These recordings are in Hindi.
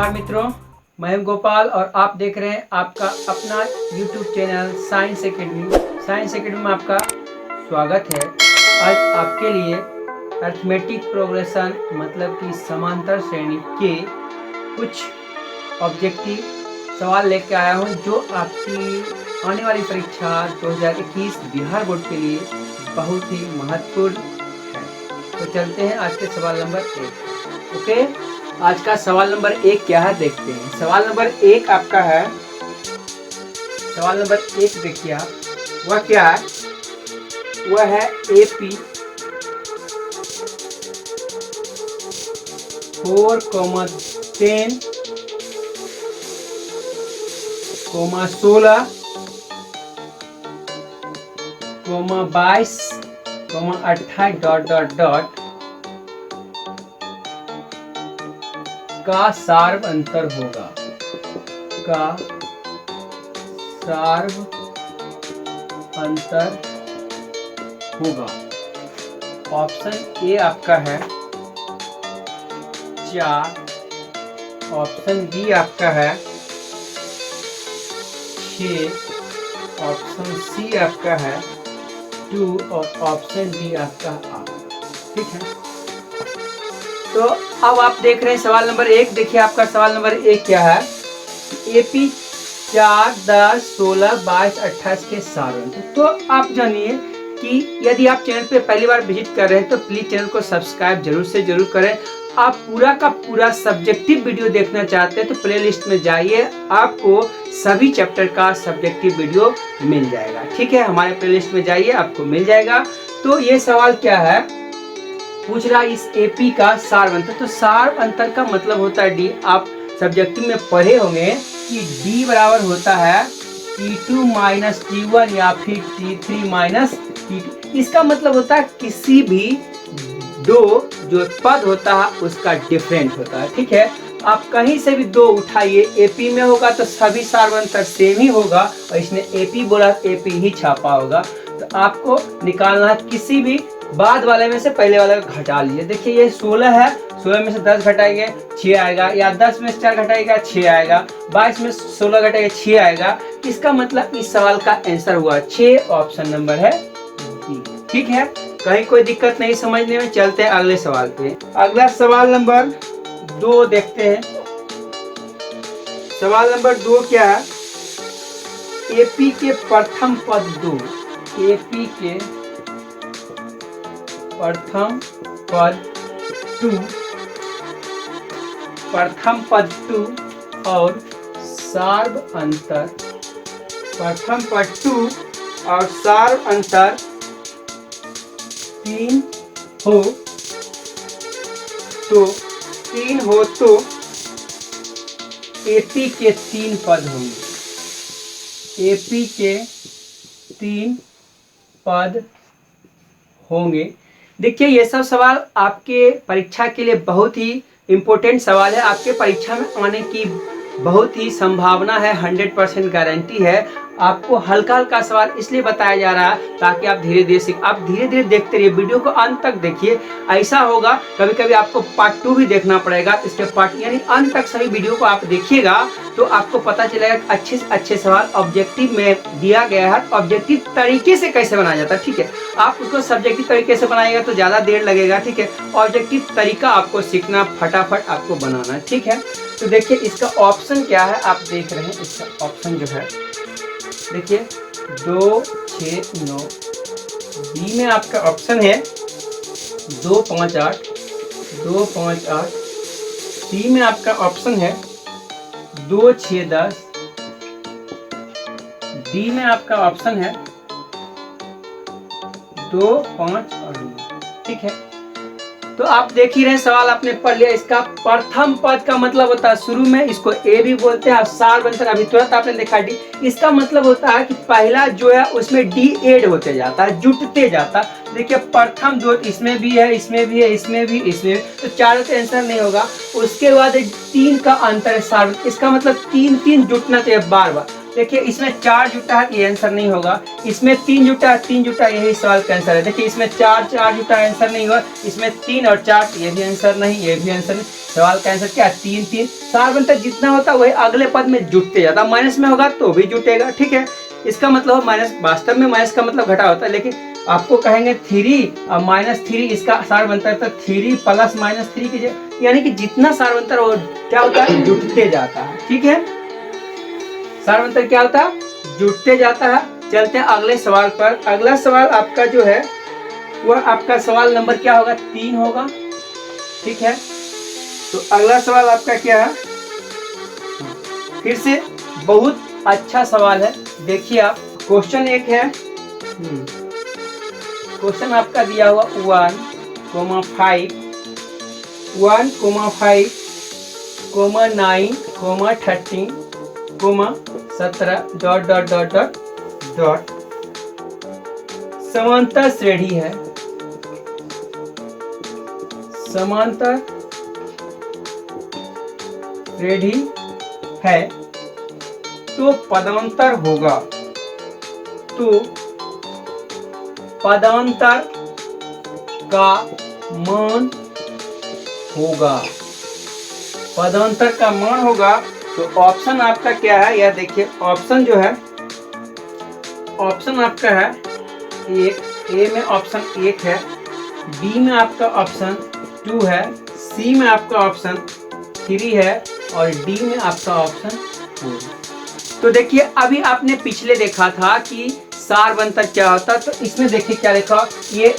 नमस्कार मित्रों, मैं हूं गोपाल और आप देख रहे हैं आपका अपना YouTube channel science academy. Science academy में आपका स्वागत है। आज आपके लिए अरिथमेटिक प्रोग्रेशन मतलब कि समांतर श्रेणी के कुछ ऑब्जेक्टिव सवाल लेकर आया हूं जो आपकी आने वाली परीक्षा 2021 बिहार बोर्ड के लिए बहुत ही महत्वपूर्ण है। तो चलते हैं आज के सवाल नंबर 1। ओके, आज का सवाल नंबर 1 क्या है देखते हैं। सवाल नंबर 1 आपका है, सवाल नंबर 1 देखिए आप, वह क्या है, वह है AP 4,10, 16, 22, 28 ... का सार्व अंतर होगा, का सार्व अंतर होगा। ऑप्शन ए आपका है 4, ऑप्शन बी आपका है 6, ऑप्शन सी आपका है 2 और ऑप्शन डी आपका 8। ठीक है, तो अब आप देख रहे हैं सवाल नंबर 1। देखिए आपका सवाल नंबर 1 क्या है, AP 4, 10, 16, 22, 28 के सार्व अंतर। तो आप जानिए कि यदि आप चैनल पे पहली बार विजिट कर रहे हैं तो प्लीज चैनल को सब्सक्राइब जरूर से जरूर करें। आप पूरा का पूरा सब्जेक्टिव वीडियो देखना चाहते हैं तो प्ले लिस्ट में जाइए, आपको सभी चैप्टर का सब्जेक्टिव वीडियो मिल जाएगा। ठीक है, हमारे प्ले लिस्ट में जाइए, आपको मिल जाएगा। तो ये सवाल क्या है, पूछ रहा इस AP का सार्व अंतर। तो सार्व अंतर का मतलब होता है D। आप सब्जेक्टिव में पढ़े होंगे कि D बराबर होता है T2 माइनस T1 या फिर T3 माइनस T2। इसका मतलब होता है किसी भी दो जो पद होता है उसका डिफरेंट होता है। ठीक है, आप कहीं से भी दो उठाइए, AP में होगा तो सभी सार्व अंतर सेम ही होगा और इसने AP बोला, AP ही छापा होगा। तो आपको निकालना है किसी भी बाद वाले में से पहले वाले को घटा लीजिए। देखिए ये 16 है, 16 में से 10 घटाएंगे 6 आएगा, या 10 में से 4 घटाएगा 6 आएगा, 22 में 16 घटाएगा 6 आएगा। इसका मतलब इस सवाल का आंसर हुआ 6, ऑप्शन नंबर है डी। ठीक है, कहीं कोई दिक्कत नहीं समझने में। चलते हैं अगले सवाल पे। अगला सवाल नंबर 2 देखते हैं। सवाल नंबर 2 क्या है, AP के प्रथम पद 2, AP के प्रथम पद 2, प्रथम पद 2 और सार्व अंतर, प्रथम पद 2 और सार्व अंतर 3 हो तो AP के 3 पद होंगे, AP के 3 पद होंगे। देखिए ये सब सवाल आपके परीक्षा के लिए बहुत ही इम्पोर्टेंट सवाल है। आपके परीक्षा में आने की बहुत ही संभावना है, 100% गारंटी है। आपको हल्का हल्का सवाल इसलिए बताया जा रहा है ताकि आप धीरे धीरे सीख, आप धीरे धीरे देखते रहिए, वीडियो को अंत तक देखिए। ऐसा होगा कभी कभी आपको पार्ट 2 भी देखना पड़ेगा, इसके पार्ट यानी अंत तक सभी वीडियो को आप देखिएगा तो आपको पता चलेगा कि अच्छे से अच्छे सवाल ऑब्जेक्टिव में दिया गया है, ऑब्जेक्टिव तरीके से कैसे बनाया जाता है। ठीक है, आप उसको सब्जेक्टिव तरीके से बनाएगा तो ज़्यादा देर लगेगा। ठीक है, ऑब्जेक्टिव तरीका आपको सीखना, फटाफट आपको बनाना है। ठीक है, तो देखिए इसका ऑप्शन क्या है, आप देख रहे हैं इसका ऑप्शन जो है, देखिए 2, 6, 9। बी में आपका ऑप्शन है 2, 5, 8, 2, 5, 8। सी में आपका ऑप्शन है 2, 6, 10। डी में आपका ऑप्शन है 2, 5 और 9। ठीक है, तो आप देख ही रहे हैं सवाल आपने पढ़ लिया। इसका प्रथम पद का मतलब होता है शुरू में, इसको ए भी बोलते हैं। सार्व अंतर अभी तुरंत आपने देखा डी, इसका मतलब होता है कि पहला जो है उसमें डी एड होते जाता है, जुटते जाता है। देखिए प्रथम दो इसमें भी है, इसमें भी है, इसमें भी, इसमें भी, तो चारों का आंसर नहीं होगा। उसके बाद 3 का अंतर है सार्व, इसका मतलब 3 जुटना चाहिए बार बार। देखिए इसमें 4 जुटा है, ये आंसर नहीं होगा। इसमें 3 जुटा है, 3 जुटा, यही सवाल का आंसर है। देखिए इसमें 4 जुटा, आंसर नहीं होगा। इसमें 3 और 4, ये भी आंसर नहीं, ये भी आंसर नहीं। सवाल का आंसर क्या है? 3 3। सारवंतर जितना होता है वही अगले पद में जुटते जाता, माइनस में होगा तो भी जुटेगा, ठीक है। इसका मतलब माइनस, वास्तव में माइनस का मतलब घटा होता है, लेकिन आपको कहेंगे 3 और -3, इसका सारवंतर तो 3 प्लस -3 की, यानी कि जितना सारवंतर वो क्या होता है? जुटते जाता है, ठीक है। सारवंतर क्या होता है? जुटते जाता है। चलते हैं अगले सवाल पर। अगला सवाल आपका जो है वह आपका सवाल नंबर क्या होगा? 3 होगा, ठीक है। तो अगला सवाल आपका क्या है? फिर से बहुत अच्छा सवाल है, देखिए आप। क्वेश्चन एक है, क्वेश्चन आपका दिया हुआ 1,5, 1,5, 9, 13, 17 dot dot dot dot dot समांतर श्रेणी है, समांतर श्रेणी है, तो पदांतर होगा, तो पदांतर का मान होगा, पदांतर का मान होगा। तो ऑप्शन आपका क्या है? यह देखिए, ऑप्शन जो है, ऑप्शन आपका है एक, ए में ऑप्शन 1 है, बी में आपका ऑप्शन 2 है, सी में आपका ऑप्शन 3 है और डी में आपका ऑप्शन 4 है। तो देखिए अभी आपने पिछले देखा था कि सारवंतर क्या होता, तो इसमें देखिए क्या लिखा, ये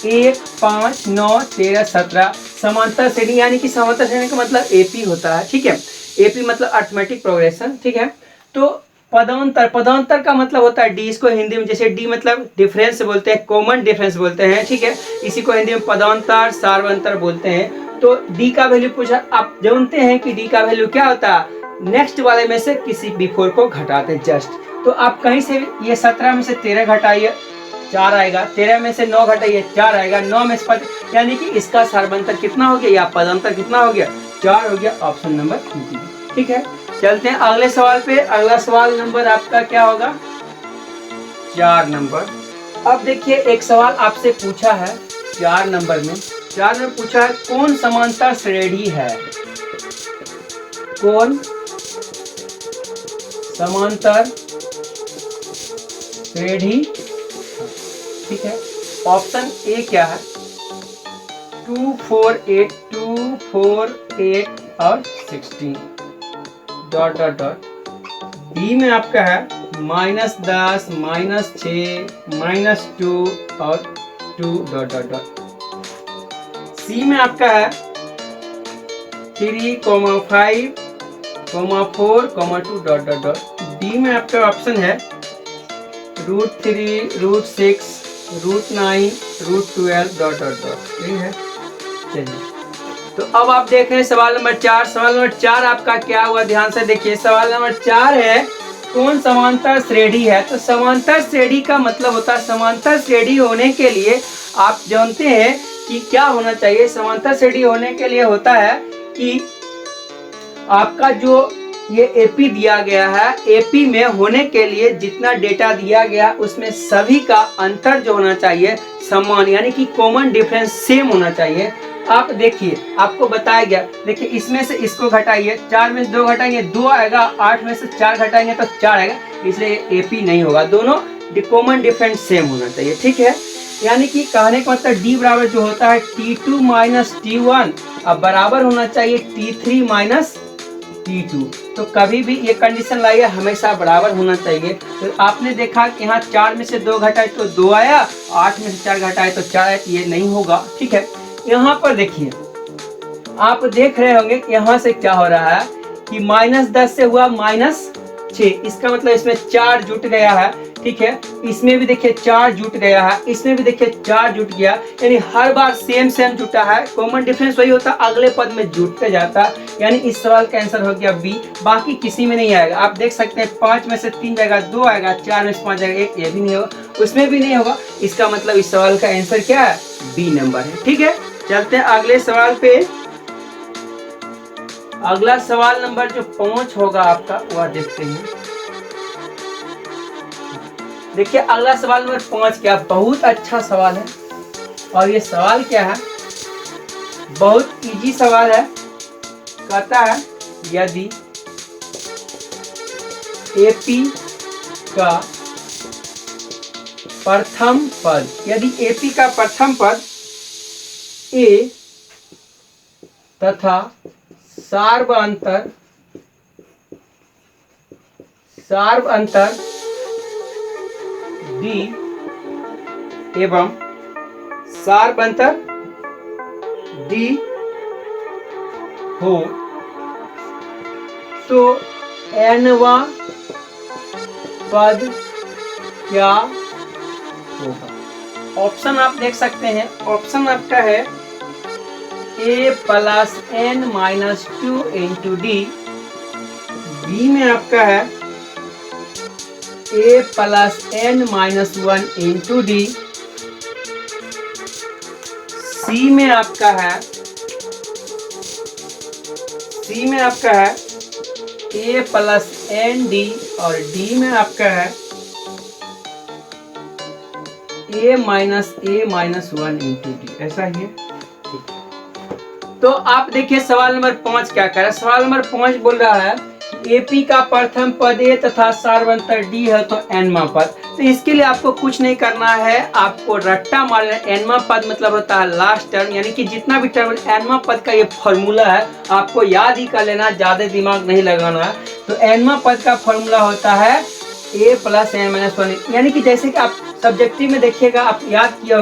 1, 5, 9, 13, 17 समांतर श्रेणी, यानी कि समांतर श्रेणी का मतलब एपी होता है, ठीक है। एपी मतलब अरिथमेटिक प्रोग्रेशन, ठीक है। तो पदांतर, पदांतर का मतलब होता है डी, इसको हिंदी में जैसे डी मतलब डिफरेंस बोलते हैं, कॉमन डिफरेंस बोलते हैं, ठीक है। इसी को हिंदी में पदांतर, सारवंतर बोलते हैं। तो डी का वैल्यू पूछा, आप जानते हैं कि डी का वैल्यू क्या होता है? नेक्स्ट वाले में से किसी बिफोर को घटाते जस्ट। तो आप कहीं से ये 17 में से 13 घटाइए, 4 आएगा, 13 में से 9 घटाइए, 4 आएगा, 9 में से 5, यानी कि इसका सारवंतर कितना हो गया या पदांतर कितना हो गया? 4 हो गया, ऑप्शन नंबर डी, ठीक है। चलते हैं अगले सवाल पे। अगला सवाल नंबर आपका क्या होगा? 4 नंबर। अब देखिए एक सवाल आपसे पूछा है 4 नंबर में, 4 में पूछा है कौन समांतर श्रेणी है? कौन समांतर श्रेणी, ठीक है। ऑप्शन ए क्या है? 2, 4, 8, 2, 4, 8 और 16 डॉट डॉट डॉट। बी में आपका है -10, -6, -2 और 2 डॉट डॉट डॉट। सी में आपका है 3, 5, 4, 2 डॉट डॉट डॉट। डी में आपका ऑप्शन है √3, √6, √9, √12 डॉट डॉट डॉट, ठीक है। चलिए, तो अब आप देख रहे हैं सवाल नंबर 4। सवाल नंबर 4 आपका क्या हुआ? ध्यान से देखिए, सवाल नंबर 4 है कौन समांतर श्रेणी है? तो समांतर श्रेणी का मतलब होता है, समांतर श्रेणी होने के लिए आप जानते हैं कि क्या होना चाहिए? समांतर श्रेणी होने के लिए होता है कि आपका जो ये एपी दिया गया है, एपी में होने के लिए जितना डेटा दिया गया उसमें सभी का अंतर जो होना चाहिए समान, यानी कि कॉमन डिफरेंस सेम होना चाहिए। आप देखिए, आपको बताया गया, देखिए इसमें से इसको घटाइए, 4 में से 2 घटाएंगे 2 आएगा, 8 में से 4 घटाएंगे तो 4 आएगा, इसलिए एपी नहीं होगा, दोनों कॉमन डिफरेंस सेम होना चाहिए, ठीक है। यानी कि कहने का मतलब डी बराबर जो होता है T2 माइनस T1 अब बराबर होना चाहिए T3 माइनस T2। तो कभी भी ये कंडीशन लाइए, हमेशा बराबर होना चाहिए। तो आपने देखा कि यहाँ 4 में से 2 घटाए तो 2 आया, 8 में से 4 घटाए तो 4 आया, ये नहीं होगा, ठीक है। यहाँ पर देखिए, आप देख रहे होंगे यहाँ से क्या हो रहा है कि -10 से हुआ -6, इसका मतलब इसमें 4 जुट गया है, ठीक है। इसमें भी देखिए 4 जुट गया है, इसमें भी देखिए 4 जुट गया, यानी हर बार सेम सेम जुटा है, कॉमन डिफरेंस वही होता है, अगले पद में जुटते जाता है, यानी इस सवाल का आंसर हो गया बी। बाकी किसी में नहीं आएगा। आप देख सकते हैं 5 में से 3 जाएगा 2 आएगा, 4 में से 5 जाएगा 1, ये भी नहीं होगा, उसमें भी नहीं होगा। इसका मतलब इस सवाल का आंसर क्या है? बी नंबर है, ठीक है। चलते हैं अगले सवाल पे। अगला सवाल नंबर जो 5 होगा आपका, वह देखते हैं। देखिए अगला सवाल नंबर 5 क्या, बहुत अच्छा सवाल है। और ये सवाल क्या है? बहुत इजी सवाल है, कहता है यदि एपी का प्रथम पद, यदि एपी का प्रथम पद ए तथा सार्व अंतर डी एवं सार्व अंतर डी हो तो nवा पद क्या होगा। ऑप्शन आप देख सकते हैं, ऑप्शन आपका है a plus n minus 2 into D, B में आपका है a plus n minus 1 into d, C में आपका है a प्लस एन डी और डी में आपका है a माइनस 1 इंटू डी, ऐसा ही है। तो आप देखिए सवाल नंबर 5 क्या कह रहा है। सवाल नंबर 5 बोल रहा है एपी का प्रथम पद ए तथा सार्वंतर डी है तो एनवा पद। तो इसके लिए आपको कुछ नहीं करना है, आपको रट्टा मारना। एनवा पद मतलब होता है लास्ट टर्म, यानी कि जितना भी टर्म एनवा पद का ये फॉर्मूला है आपको याद ही कर लेना, ज्यादा दिमाग नहीं लगाना है। तो एनवा पद का फॉर्मूला होता है a प्लस एन माइनस 1, यानी कि जैसे कि आप सब्जेक्टिव में देखिएगा, आप याद किए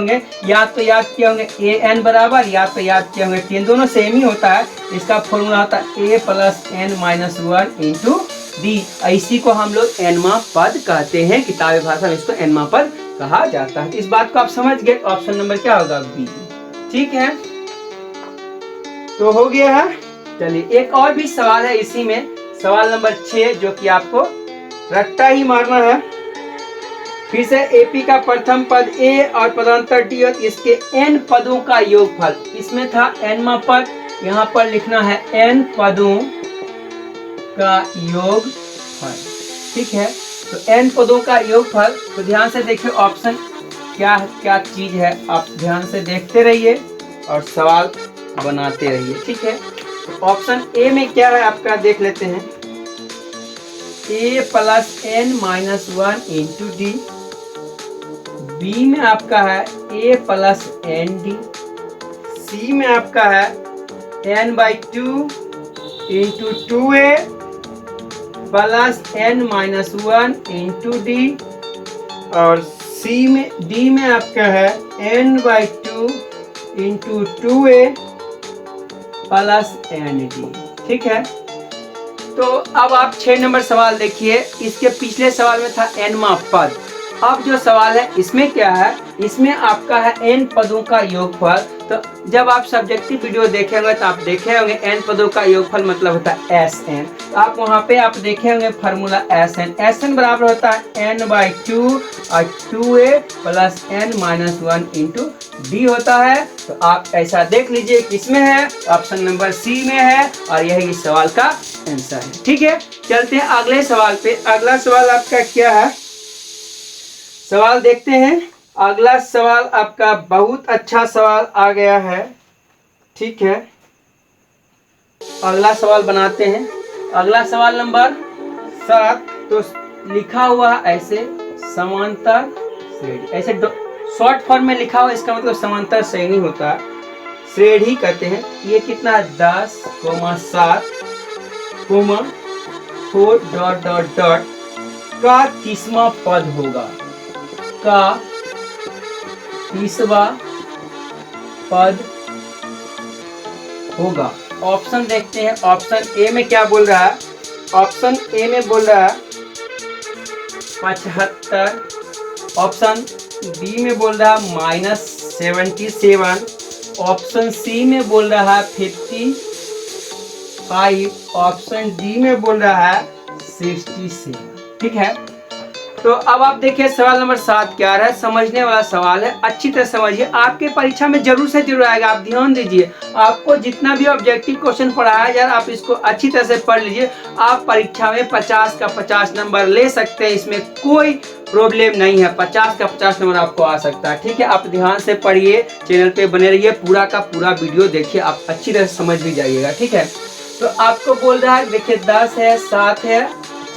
होंगे ए एन बराबर, याद किए होंगे टेन, दोनों सेम ही होता है। इसका फॉर्मूला होता है a plus N minus 1 into D. इसी को हम लोग एनवा पद कहते हैं, किताबी भाषा में इसको एनवा पद कहा जाता है। इस बात को आप समझ गए। ऑप्शन नंबर क्या होगा? बी। ठीक है, तो हो गया है। चलिए एक और भी सवाल है इसी में, सवाल नंबर 6, जो कि आपको रट्टा ही मारना है। फिर से एपी का प्रथम पद ए और पदांतर डी, इसके एन पदों का योगफल। इसमें था एनवा पद, यहाँ पर लिखना है एन पदों का योगफल। ठीक है, तो एन पदों का योगफल। तो ध्यान से देखिए ऑप्शन क्या क्या चीज है, आप ध्यान से देखते रहिए और सवाल बनाते रहिए। ठीक है, तो ऑप्शन ए में क्या है आपका देख लेते हैं। a plus N minus 1 into D, B में आपका है a plus N D, C में आपका है n by 2 into 2a plus n minus 1 into D, और डी में आपका है n by 2 into 2a plus N D. ठीक है, तो अब आप 6 नंबर सवाल देखिए। इसके पिछले सवाल में था एनवा पद, अब जो सवाल है इसमें क्या है, इसमें आपका है एन पदों का योगफल। तो जब आप सब्जेक्टिव वीडियो देखेंगे तो आप देखे होंगे एन पदों का योगफल मतलब होता है एस एन। आप वहाँ पे आप देखे होंगे फार्मूला एस एन बराबर होता है एन बाई 2 और 2a plus N minus 1 into D होता है। तो आप ऐसा देख लीजिए किसमें है, ऑप्शन नंबर सी में है, और यही इस सवाल का आंसर है। ठीक है, चलते हैं अगले सवाल पे। अगला सवाल आपका क्या है, सवाल देखते हैं। अगला सवाल आपका बहुत अच्छा सवाल आ गया है। ठीक है, अगला सवाल बनाते हैं। अगला सवाल नंबर 7, तो लिखा हुआ ऐसे समांतर श्रेणी, ऐसे शॉर्ट फॉर्म में लिखा हुआ, इसका मतलब समांतर श्रेणी होता है, श्रेणी कहते हैं। ये कितना है 10, 7, 4 डॉट डॉट डॉट का 30वां पद होगा, का 30वां पद होगा। ऑप्शन देखते हैं। ऑप्शन ए में क्या बोल रहा है, ऑप्शन ए में बोल रहा है 75, ऑप्शन बी में बोल रहा है -77, ऑप्शन सी में बोल रहा है 55, ऑप्शन डी में बोल रहा है 67। ठीक है, तो अब आप देखिए सवाल नंबर 7 क्या है, समझने वाला सवाल है, अच्छी तरह समझिए, आपके परीक्षा में जरूर से जरूर आएगा। आप ध्यान दीजिए, आपको जितना भी ऑब्जेक्टिव क्वेश्चन पढ़ाया यार, आप इसको अच्छी तरह से पढ़ लीजिए। आप परीक्षा में 50 का 50 नंबर ले सकते हैं, इसमें कोई प्रॉब्लम नहीं है। 50 का 50 नंबर आपको आ सकता है। ठीक है, आप ध्यान से पढ़िए, चैनल पे बने रहिए, पूरा का पूरा वीडियो देखिए, आप अच्छी तरह से समझ भी जाइएगा। ठीक है, तो आपको बोल रहा है देखिए 10 है, 7 है,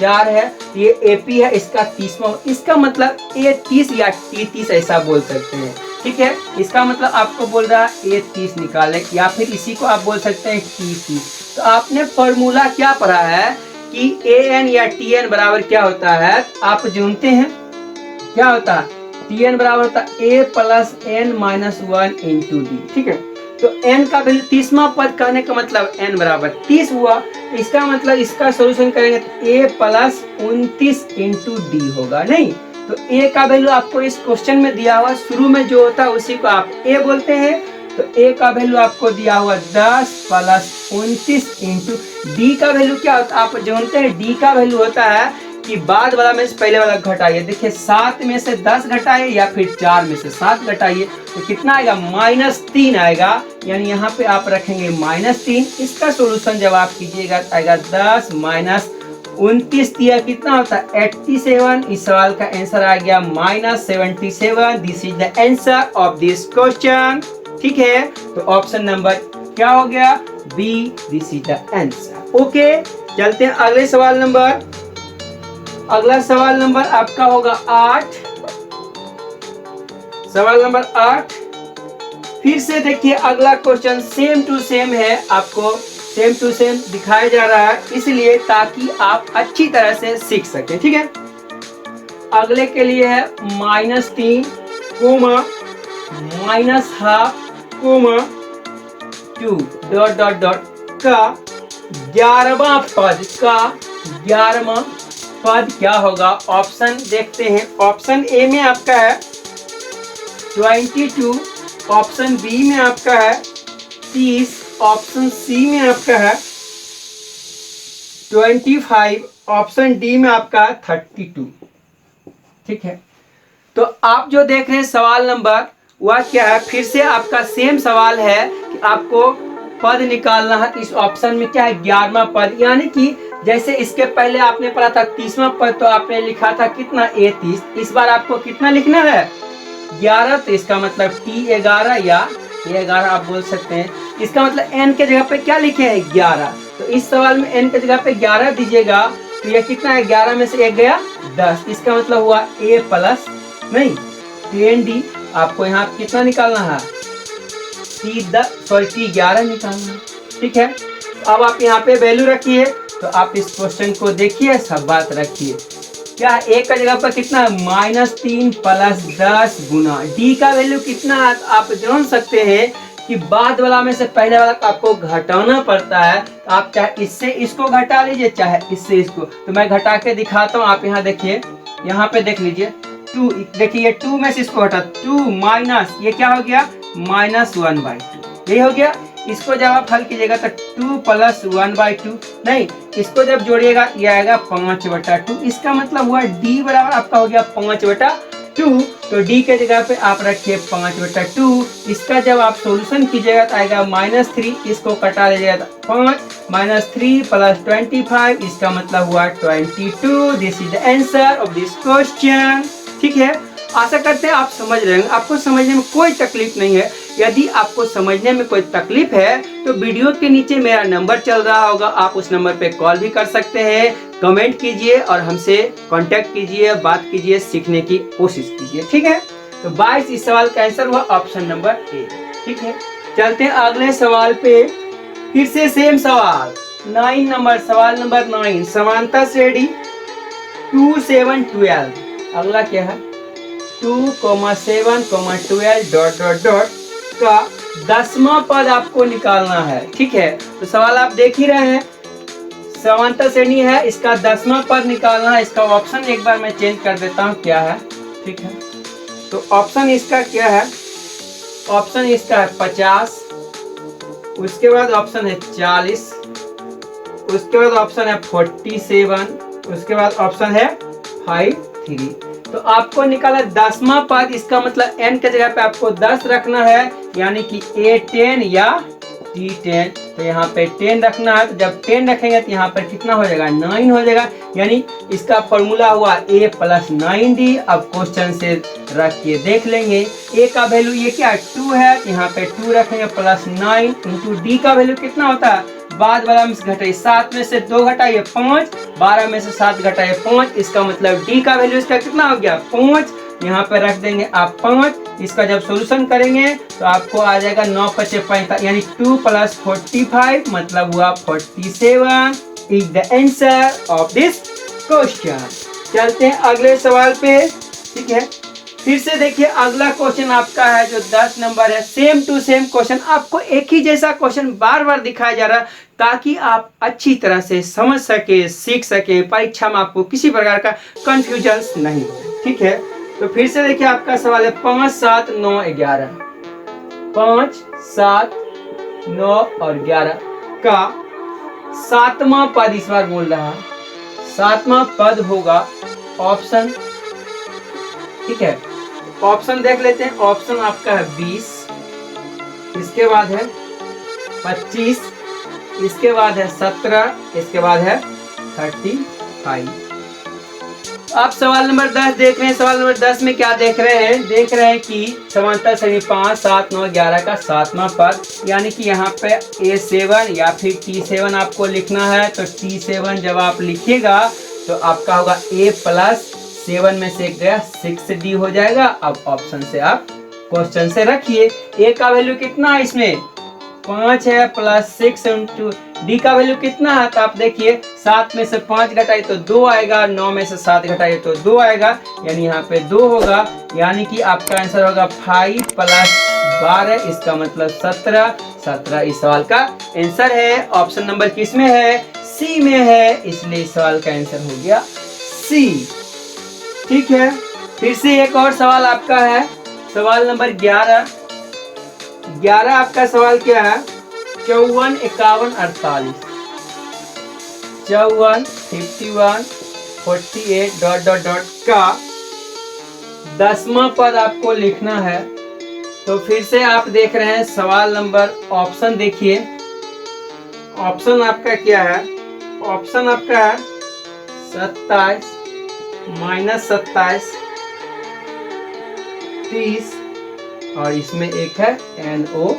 4 है, ये AP है, इसका 30वां, इसका मतलब A30 या T30 ऐसा बोल सकते हैं। ठीक है, इसका मतलब आपको बोल रहा है A30 निकाले, या फिर इसी को आप बोल सकते हैं T30। तो आपने फॉर्मूला क्या पढ़ा है कि AN या TN बराबर क्या होता है, आप जानते हैं क्या होता है? TN बराबर होता है A plus N minus 1 into D. ठीक है, तो n का वैल्यू 30वां पद कहने का मतलब n बराबर 30 हुआ। इसका मतलब इसका सॉल्यूशन करेंगे तो a प्लस 29 इंटू डी होगा। नहीं तो a का वैल्यू आपको इस क्वेश्चन में दिया हुआ शुरू में जो होता है उसी को आप a बोलते हैं। तो a का वैल्यू आपको दिया हुआ 10 प्लस 29 इंटू डी का वैल्यू क्या होता है आप जानते हैं? d का वैल्यू होता है कि बाद वाला में से पहले वाला घटाइए। देखिए 7 में से 10 घटाइए या फिर 4 में से 7 घटाइए तो कितना आएगा? -3 आएगा। यानी यहाँ पे आप रखेंगे -3। इसका सॉल्यूशन जब आप कीजिएगा तो आएगा 10 माइनस 29 दिया कितना होता है? 87। इस सवाल का आंसर आ गया -77। This is the answer of this question. ठीक है, तो ऑप्शन नंबर क्या हो गया? B, this is the answer. Okay, चलते हैं अगले सवाल नंबर। अगला सवाल नंबर आपका होगा 8। सवाल नंबर 8 फिर से देखिए अगला क्वेश्चन सेम टू सेम है, आपको सेम टू सेम दिखाया जा रहा है इसलिए ताकि आप अच्छी तरह से सीख सके। ठीक है, अगले के लिए है -3 comma -12 comma 2 dot dot dot का 11वां पद का 11वां पद क्या होगा? ऑप्शन देखते हैं। ऑप्शन ए में आपका है 22, ऑप्शन बी में आपका है 30, ऑप्शन सी में आपका है 25, ऑप्शन डी में आपका है 32। ठीक है, तो आप जो देख रहे हैं सवाल नंबर वह क्या है? फिर से आपका सेम सवाल है कि आपको पद निकालना है। इस ऑप्शन में क्या है? 11वां पद, यानी कि जैसे इसके पहले आपने पढ़ा था 30वां पद तो आपने लिखा था कितना? A30। इस बार आपको कितना लिखना है? 11। तो इसका मतलब T11 या A11 आप बोल सकते हैं। इसका मतलब n के जगह पे क्या लिखे हैं? 11। तो इस सवाल में n के जगह पे 11 दीजिएगा तो यह कितना है? 11 में से 1 गया 10। इसका मतलब हुआ A प्लस नहीं 10D। आपको यहाँ कितना निकालना है? T11 निकालना। ठीक है, अब आप यहाँ पे वैल्यू रखिए। तो आप इस क्वेश्चन को देखिए, सब बात रखिए। क्या एक का जगह पर कितना है? -3 प्लस 10 गुना डी का वैल्यू कितना है? आप जान सकते हैं कि बाद वाला में से पहले वाला आपको घटाना पड़ता है। तो आप चाहे इससे इसको घटा लीजिए चाहे इससे इसको। तो मैं घटा के दिखाता हूँ। आप यहाँ देखिए, यहाँ पे देख लीजिए 2। देखिए 2 में से इसको हटा 2 माइनस ये क्या हो गया? -1/2। यही हो गया। इसको जब आप हल कीजिएगा तो 2 प्लस 1/2 नहीं, इसको जब जोड़िएगा ये आएगा 5/2। इसका मतलब हुआ d बराबर आपका हो गया 5/2। तो d के जगह पे आप रखिए 5/2। इसका जब आप सॉल्यूशन कीजिएगा तो आएगा -3। इसको कटा लीजिएगा तो 5 -3 प्लस 25। इसका मतलब हुआ 22। This is the answer of this question. ठीक है, आशा करते हैं आप समझ रहे हैं। आपको समझने में कोई तकलीफ नहीं है। यदि आपको समझने में कोई तकलीफ है तो वीडियो के नीचे मेरा नंबर चल रहा होगा, आप उस नंबर पे कॉल भी कर सकते हैं, कमेंट कीजिए और हमसे कांटेक्ट कीजिए, बात कीजिए, सीखने की कोशिश कीजिए। ठीक है, तो 22 इस सवाल का आंसर हुआ ऑप्शन नंबर ए। ठीक है, चलते हैं अगले सवाल पे। फिर से सेम सवाल 9 नंबर, सवाल नंबर 9 समांतर श्रेणी 2 7 12। अगला क्या है? 2, 7, 12 डॉट डॉट डॉट का 10वां पद आपको निकालना है। ठीक है, तो सवाल आप देख ही रहे हैं, समांतर श्रेणी है, इसका 10वां पद निकालना है। इसका ऑप्शन एक बार मैं चेंज कर देता हूँ क्या है। ठीक है, तो ऑप्शन इसका क्या है? ऑप्शन इसका है 50, उसके बाद ऑप्शन है 40, उसके बाद ऑप्शन है 47, उसके बाद ऑप्शन है 53। तो आपको निकाला 10वां पद। इसका मतलब n के जगह पे आपको 10 रखना है, यानी कि A10 या T10। तो यहाँ पे 10 रखना है। तो जब 10 रखेंगे तो यहाँ पर कितना हो जाएगा? 9 हो जाएगा। यानी इसका फॉर्मूला हुआ A प्लस 9D। अब क्वेश्चन से रख के देख लेंगे। A का वैल्यू ये क्या है? 2 है, यहाँ पे 2 रखेंगे प्लस 9 इंटू D का वैल्यू कितना होता है? बाद वाला में से घटाइए, 7 में से 2 घटाइए 5, 12 में से 7 घटाइए 5, इसका मतलब डी का वैल्यू इसका कितना हो गया 5। यहाँ पे रख देंगे आप 5। इसका जब सोल्यूशन करेंगे तो आपको आ जाएगा 9 × 5 = 45 यानी 2 + 45 मतलब हुआ 47 is the answer of this question. चलते हैं अगले सवाल पे, ठीक है। फिर से देखिए अगला क्वेश्चन आपका है जो 10 नंबर है, सेम टू सेम क्वेश्चन, आपको एक ही जैसा क्वेश्चन बार बार दिखाया जा रहा है ताकि आप अच्छी तरह से समझ सके, सीख सके, परीक्षा में आपको किसी प्रकार का कंफ्यूजन नहीं हो, ठीक है। तो फिर से देखिए आपका सवाल है 5, 7, 9, 11, 5, 7, 9 और 11 का 7वां पद इस बार बोल रहा है। 7वां पद होगा ऑप्शन, ठीक है। ऑप्शन देख लेते हैं। ऑप्शन आपका है 20, इसके बाद है 25, इसके बाद है 17, इसके बाद है 35। आप सवाल नंबर 10 देख रहे हैं। सवाल नंबर 10 में क्या देख रहे हैं? देख रहे हैं कि समांतर श्रेणी 5, 7, 9, 11 का 7वां पद, यानी कि यहाँ पे A7 या फिर T7 आपको लिखना है। तो T7 जब आप लिखिएगा तो आपका होगा A + 7 में से गया 6D हो जाएगा। अब ऑप्शन से आप क्वेश्चन से रखिए A का वैल्यू कितना है, इसमें 5 है प्लस 6 इंटू D का वैल्यू कितना है। तो आप देखिए 7 में से 5 घटाइए तो 2 आएगा, 9 में से 7 घटाइए तो 2 आएगा, यानी यहाँ पे 2 होगा, यानी कि आपका आंसर होगा 5 + 12, इसका मतलब 17। 17 इस सवाल का आंसर है। ऑप्शन नंबर किस में है? सी में है, इसलिए इस सवाल का आंसर हो गया सी, ठीक है। फिर से एक और सवाल आपका है, सवाल नंबर 11। 11 आपका सवाल क्या है? 54, 51, 48, 54, 51, 48 ... का 10वां पद आपको लिखना है। तो फिर से आप देख रहे हैं सवाल नंबर, ऑप्शन देखिए। ऑप्शन आपका क्या है? ऑप्शन आपका है 27, -27, 30 और इसमें एक है NOP।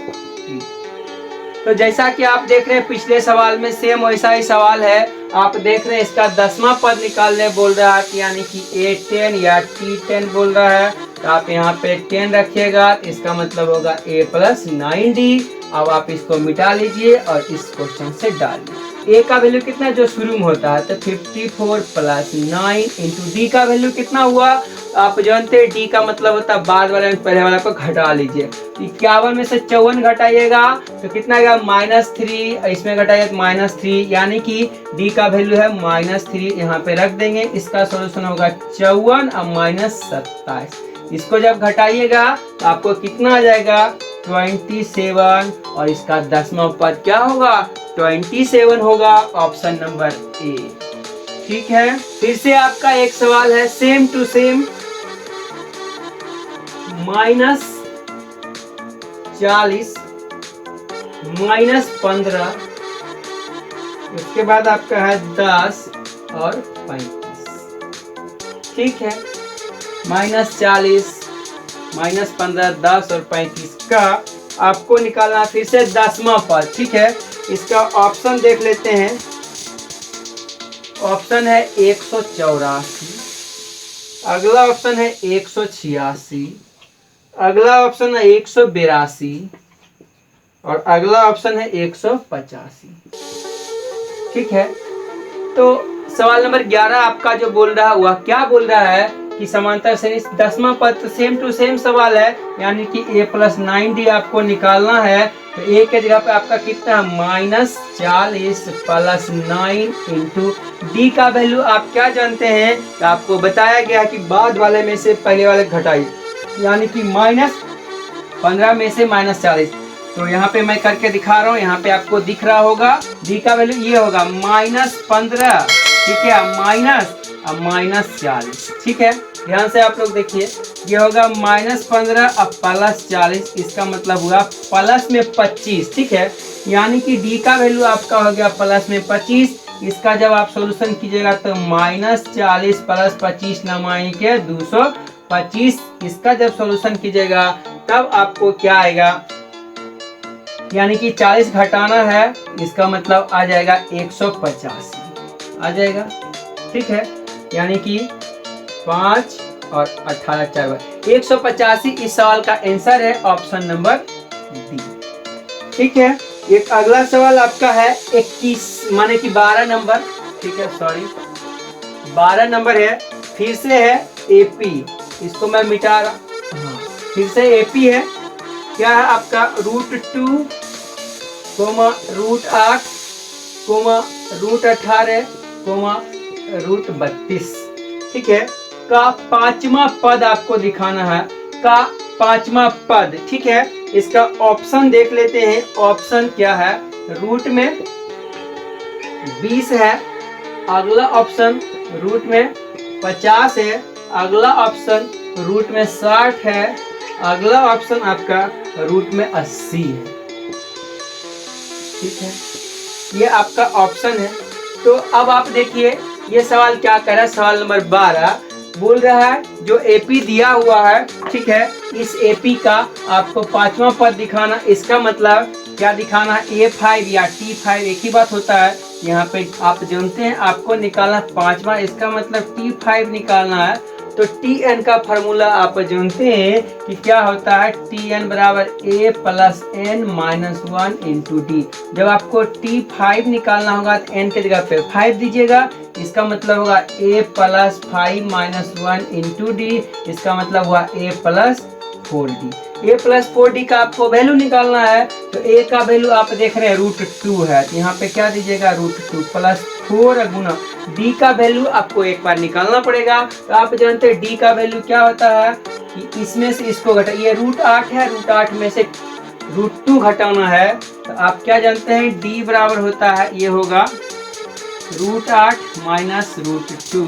तो जैसा कि आप देख रहे हैं पिछले सवाल में सेम वैसा ही सवाल है। आप देख रहे हैं इसका 10वां पद निकालने बोल रहा है, यानी कि A10 या T10 बोल रहा है। तो आप यहाँ पे 10 रखिएगा, इसका मतलब होगा A + 9D। अब आप इसको मिटा लीजिए और इस क्वेश्चन से डालिए। A का वैल्यू कितना जो शुरू में होता है, तो 54 + 9 इंटू D का वैल्यू कितना हुआ? आप जानते हैं D का मतलब होता है बाद वाले में पहले वाला को घटा लीजिए। 51 में से 54 घटाइएगा तो कितना आएगा? -3, इसमें घटाइए तो -3, यानी कि D का वैल्यू है -3। यहाँ पे रख देंगे, इसका सोल्यूशन होगा 54 और -27। इसको जब घटाइएगा तो आपको कितना आ जाएगा? 27 और इसका 10वां पद क्या होगा? 27 होगा। ऑप्शन नंबर ए, ठीक है। फिर से आपका एक सवाल है सेम टू सेम, -40, -15, उसके बाद आपका है 10 और 35, ठीक है। -40, -15, 10 और 35 का आपको निकालना फिर से 10वां पद, ठीक है। इसका ऑप्शन देख लेते हैं। ऑप्शन है 184, अगला ऑप्शन है 186, अगला ऑप्शन है 182 और अगला ऑप्शन है 185, ठीक है। तो सवाल नंबर 11 आपका जो बोल रहा है वह क्या बोल रहा है कि समांतर श्रेणी 10वां पद सेम टू सेम सवाल है, यानी कि A + 9D आपको निकालना है। तो A के जगह पे आपका कितना है? -40 + 9 इंटू D का वैल्यू आप क्या जानते हैं? तो आपको बताया गया कि बाद वाले में से पहले वाले घटाइए, यानी कि -15 में से -40। तो यहाँ पे मैं करके दिखा रहा हूँ, यहाँ पे आपको दिख रहा होगा D का वैल्यू ये होगा -15, ठीक है, -40, ठीक है। ध्यान से आप लोग देखिए, ये होगा -15 और +40, इसका मतलब हुआ प्लस में 25, ठीक है। यानी कि D का वैल्यू आपका हो गया प्लस में 25। इसका जब आप सॉल्यूशन कीजिएगा तो -40 + 25 = 225। इसका जब सॉल्यूशन कीजिएगा तब आपको क्या आएगा? यानी कि 40 घटाना है, इसका मतलब आ जाएगा 185 आ जाएगा। ठीक है, यानी कि 5 और 18 4 185 इस सवाल का आंसर है ऑप्शन नंबर डी। ठीक है, एक अगला सवाल आपका है 21 माने कि 12 नंबर। ठीक है, सॉरी 12 नंबर है, फिर से है एपी, इसको मैं मिटा रहा, हाँ फिर से एपी है। क्या है आपका √2, √8, √18, √32। ठीक है, का पांचवा पद आपको दिखाना है, का पांचवा पद। ठीक है, इसका ऑप्शन देख लेते हैं। ऑप्शन क्या है, रूट में 20 है, अगला ऑप्शन रूट में 50 है, अगला ऑप्शन रूट में 60 है, अगला ऑप्शन आपका रूट में 80 है। ठीक है, ये आपका ऑप्शन है। तो अब आप देखिए ये सवाल क्या कर रहा है, सवाल नंबर 12 बोल रहा है जो एपी दिया हुआ है, ठीक है, इस एपी का आपको पांचवा पद दिखाना। इसका मतलब क्या दिखाना है, A5 या T5 एक ही बात होता है। यहाँ पे आप जानते हैं आपको निकालना पांचवा, इसका मतलब T5 निकालना है। तो Tn का फार्मूला आप जानते हैं कि क्या होता है, Tn बराबर A + n - 1 × D। जब आपको T5 निकालना होगा तो n के जगह पे 5 दीजिएगा, इसका मतलब होगा A + 5 - 1 × D, इसका मतलब हुआ A + 4D। A + 4D का आपको वैल्यू निकालना है। तो A का वैल्यू आप देख रहे हैं √2 है, तो यहाँ पे क्या दीजिएगा √2 + 4 गुना D का वैल्यू आपको एक बार निकालना पड़ेगा। तो आप जानते हैं D का वैल्यू क्या होता है कि इसमें से इसको घटा, ये √8 है, √8 में से √2 घटाना है। तो आप क्या जानते हैं D बराबर होता है, ये होगा √8 - √2।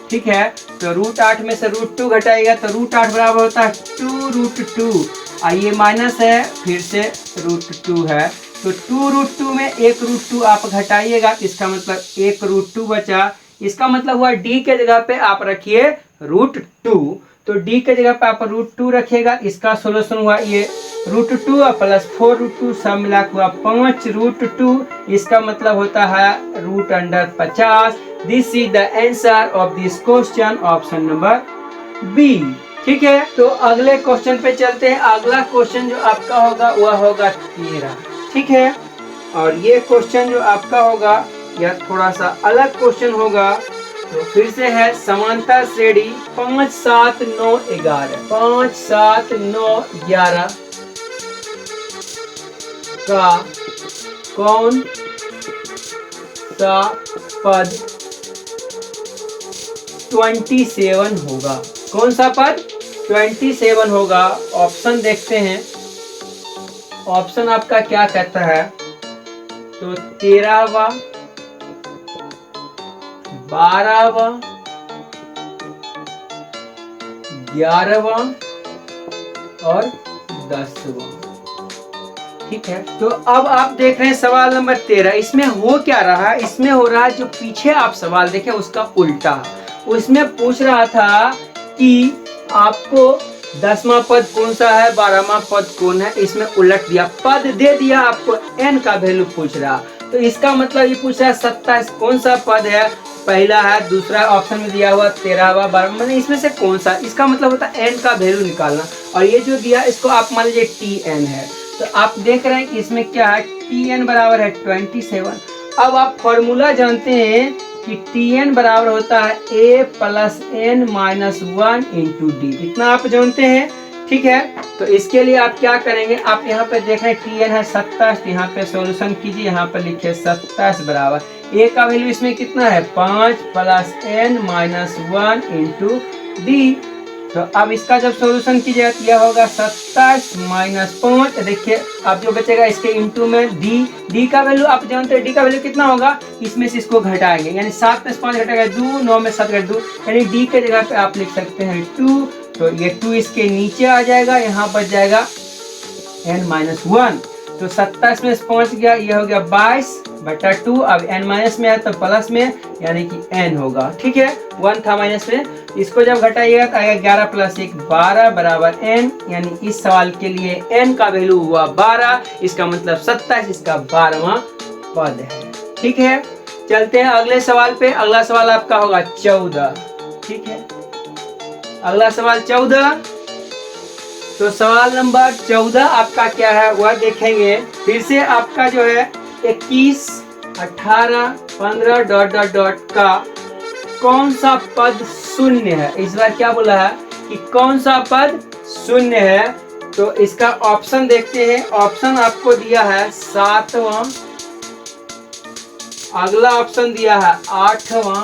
ठीक है, तो √8 में से √2 घटाएगा तो √8 बराबर होता है 2√2। आइए माइनस है, फिर से √2 है, तो 2√2 में 1√2 आप घटाइएगा, इसका मतलब 1√2 बचा। इसका मतलब हुआ D के जगह पे आप रखिए √2, तो D के जगह पे आप √2 रखिएगा। इसका सोल्यूशन हुआ ये √2 + 4√2 सब मिला हुआ 5√2, इसका मतलब होता है √50। This is the answer of this question, option number B. ठीक है, तो अगले क्वेश्चन पे चलते हैं। अगला क्वेश्चन जो आपका होगा वह होगा 13। ठीक है, और ये क्वेश्चन जो आपका होगा यह थोड़ा सा अलग क्वेश्चन होगा। तो फिर से है समांतर श्रेणी 5 7 9 11, 5 7 9 11 का कौन सा पद 27 होगा, कौन सा पद 27 होगा। ऑप्शन देखते हैं, ऑप्शन आपका क्या कहता है, तो 13वां, 12वां, 11वां और 10वां। ठीक है, तो अब आप देख रहे हैं सवाल नंबर 13। इसमें हो क्या रहा है, इसमें हो रहा है जो पीछे आप सवाल देखें उसका उल्टा। उसमें पूछ रहा था कि आपको 10वां पद कौन सा है, 12वां पद कौन है, इसमें उलट दिया, पद दे दिया, आपको n का वैल्यू पूछ रहा। तो इसका मतलब ये पूछ रहा है 27 कौन सा पद है, पहला है, दूसरा ऑप्शन में दिया हुआ 13वां 12वां, मतलब इसमें से कौन सा, इसका मतलब होता है n का वैल्यू निकालना। और ये जो दिया इसको आप मान लीजिए Tn है। तो आप देख रहे हैं कि इसमें क्या है, Tn बराबर है 27। अब आप फॉर्मूला जानते हैं कि Tn बराबर होता है A + n - 1 × D, इतना आप जानते हैं। ठीक है, तो इसके लिए आप क्या करेंगे, आप यहाँ पे देख रहे हैं Tn है 27, यहाँ पे सॉल्यूशन कीजिए, यहाँ पे लिखिए 27 बराबर A का वैल्यू इसमें कितना है 5 + n - 1 × D। तो अब इसका जब सॉल्यूशन कीजिएगा तो यह होगा 27 - 5, देखिए अब जो बचेगा इसके इंटू में D का वैल्यू आप जानते हैं, D का वैल्यू कितना होगा, इसमें से इसको घटाएंगे, यानी 7 में से 5 घटाएगा 2, 9 में 7 घटा 2, यानी D के जगह पे आप लिख सकते हैं 2। तो ये 2 इसके नीचे आ जाएगा, यहाँ बच जाएगा n - 1। तो 27 में से 5 गया, ये हो गया 22/2। अब n माइनस में है तो प्लस में, यानी कि n होगा। ठीक है, 1 था माइनस में, इसको जब घटाइएगा तो आएगा 11 + 1 12 बराबर n, यानी इस सवाल के लिए n का वैल्यू हुआ 12, इसका मतलब 27 इसका 12वां पद है। ठीक है, चलते हैं अगले सवाल पे। अगला सवाल आपका होगा 14। ठीक है, अगला सवाल 14। तो सवाल नंबर 14 आपका क्या है वह देखेंगे। फिर से आपका जो है 21, 18, 15 ... का कौन सा पद शून्य है। इस बार क्या बोला है कि कौन सा पद शून्य है। तो इसका ऑप्शन देखते हैं। ऑप्शन आपको दिया है 7वां, अगला ऑप्शन दिया है 8वां,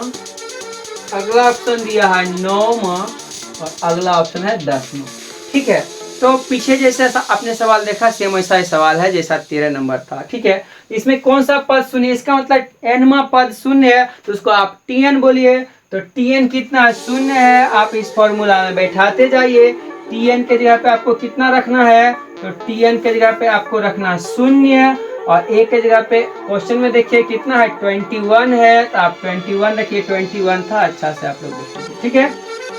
अगला ऑप्शन दिया है 9वां और अगला ऑप्शन है 10वां। ठीक है, तो पीछे जैसे आपने सवाल देखा सेम वैसा ही सवाल है जैसा 13 नंबर था। ठीक है, इसमें कौन सा पद शून्य, इसका मतलब nवां पद शून्य है तो उसको आप tn बोलिए। तो tn कितना शून्य है, आप इस फॉर्मूला में बैठाते जाइए। tn के जगह पे आपको कितना रखना है, तो tn के जगह पे आपको रखना शून्य और a के जगह पे क्वेश्चन में देखिए कितना है 21 है, तो आप 21 रखिए। 21 था, अच्छा से आप लोग देखिए। ठीक है,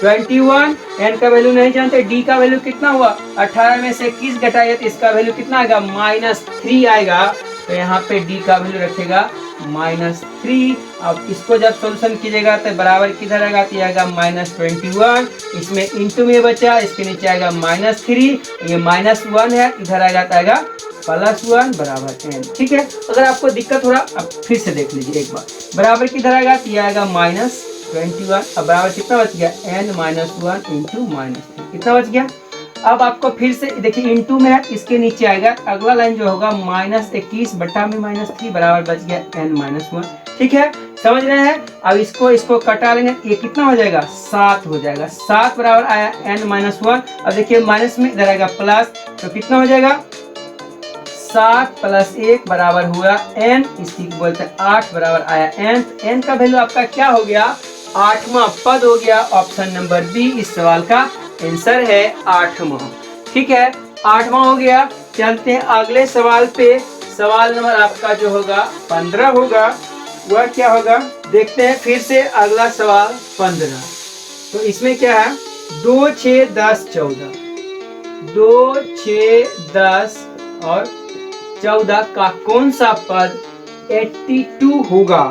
21, n का वैल्यू नहीं जानते, d का वैल्यू कितना हुआ 18 में से 21 घटाइए तो इसका वैल्यू कितना आएगा -3 आएगा। तो यहाँ पे d का वैल्यू रखेगा -3। अब इसको जब सोल्यूशन कीजिएगा तो बराबर किधर आएगा, तो आएगा -21, इसमें इंटू में बचा, इसके नीचे आएगा -3, ये -1 है, इधर आएगा तो आएगा +1 बराबर n। ठीक है, अगर आपको दिक्कत हो रहा अब फिर से देख लीजिए एक बार। बराबर किधर आएगा, तो ये आएगा -21। अब बराबर कितना बच गया n - 1 इंटू -3, कितना बच गया। अब आपको फिर से देखिए इंटू में है, इसके नीचे आएगा अगला लाइन जो होगा -21 बटा में -3 बराबर बच गया n - 1। ठीक है, समझ रहे हैं। अब इसको कटा लेंगे, ये कितना हो जाएगा 7 हो जाएगा। 7 बराबर आया n - 1। अब देखिए माइनस में इधर आएगा प्लस, तो कितना हो जाएगा 7 + 1 बराबर हुआ n, इसी को बोलते हैं 8 बराबर आया n। n का वैल्यू आपका क्या हो गया 8वां पद हो गया। ऑप्शन नंबर बी इस सवाल का आंसर है 8वां। ठीक है, 8वां हो गया। चलते हैं अगले सवाल पे। सवाल नंबर आपका जो होगा 15 होगा, वह क्या होगा देखते हैं। फिर से अगला सवाल 15। तो इसमें क्या है 2, 6, 10, 14, 2, 6, 10 और 14 का कौन सा पद 82 होगा।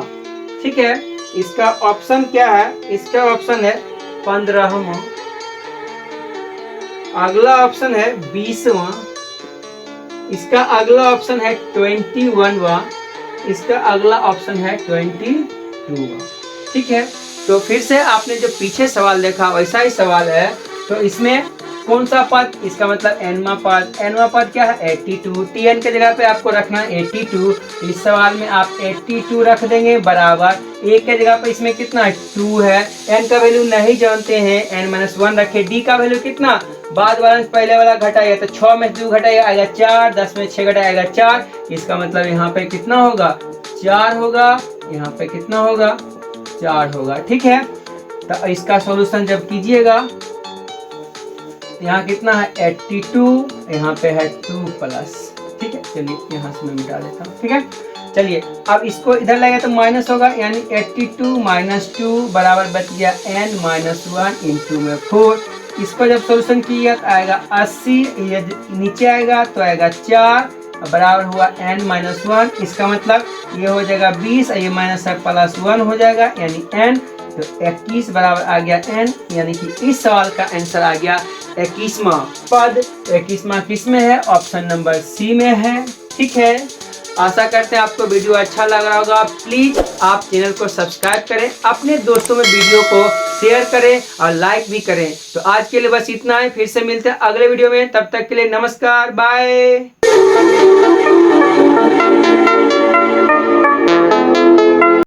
ठीक है, इसका ऑप्शन क्या है, इसका ऑप्शन है 15वां, अगला ऑप्शन है 20वां, इसका अगला ऑप्शन है 21वां, इसका अगला ऑप्शन है 22वां। ठीक है, तो फिर से आपने जो पीछे सवाल देखा वैसा ही सवाल है। तो इसमें कौन सा पद, इसका मतलब nवां पद। nवां पद क्या है 82, tn के जगह पे आपको रखना है 82। इस सवाल में आप 82 रख देंगे बराबर a के जगह पे इसमें कितना है 2 है, n का वैल्यू नहीं जानते हैं n - 1 रखे। d का वैल्यू कितना बाद वाला पहले वाला घटाइए तो 6 में 2 घटाइए आएगा 4, 10 में 6 घटाएगा 4, इसका मतलब यहाँ पे कितना होगा 4 होगा, यहाँ पे कितना होगा 4 होगा। ठीक है, तो इसका सॉल्यूशन जब कीजिएगा यहाँ कितना है 82, यहाँ पे है 2+। ठीक है, चलिए यहाँ से मैं मिटा देता हूँ। ठीक है, चलिए अब इसको इधर लगे तो माइनस होगा, यानी 82 - 2 बराबर बच गया n - 1 इंटू में 4। इसको जब सोल्यूशन किया तो आएगा 80, ये नीचे आएगा तो आएगा 4 बराबर हुआ n - 1। इसका मतलब ये हो जाएगा 20, ये माइनस है +1 हो जाएगा यानी n, तो 21 बराबर आ गया n, यानी कि इस सवाल का आंसर आ गया 21वां पद। 21वां किस में है, ऑप्शन नंबर सी में है। ठीक है, आशा करते हैं आपको वीडियो अच्छा लग रहा होगा। प्लीज आप चैनल को सब्सक्राइब करें, अपने दोस्तों में वीडियो को शेयर करें और लाइक भी करें। तो आज के लिए बस इतना है, फिर से मिलते हैं अगले वीडियो में, तब तक के लिए नमस्कार, बाय।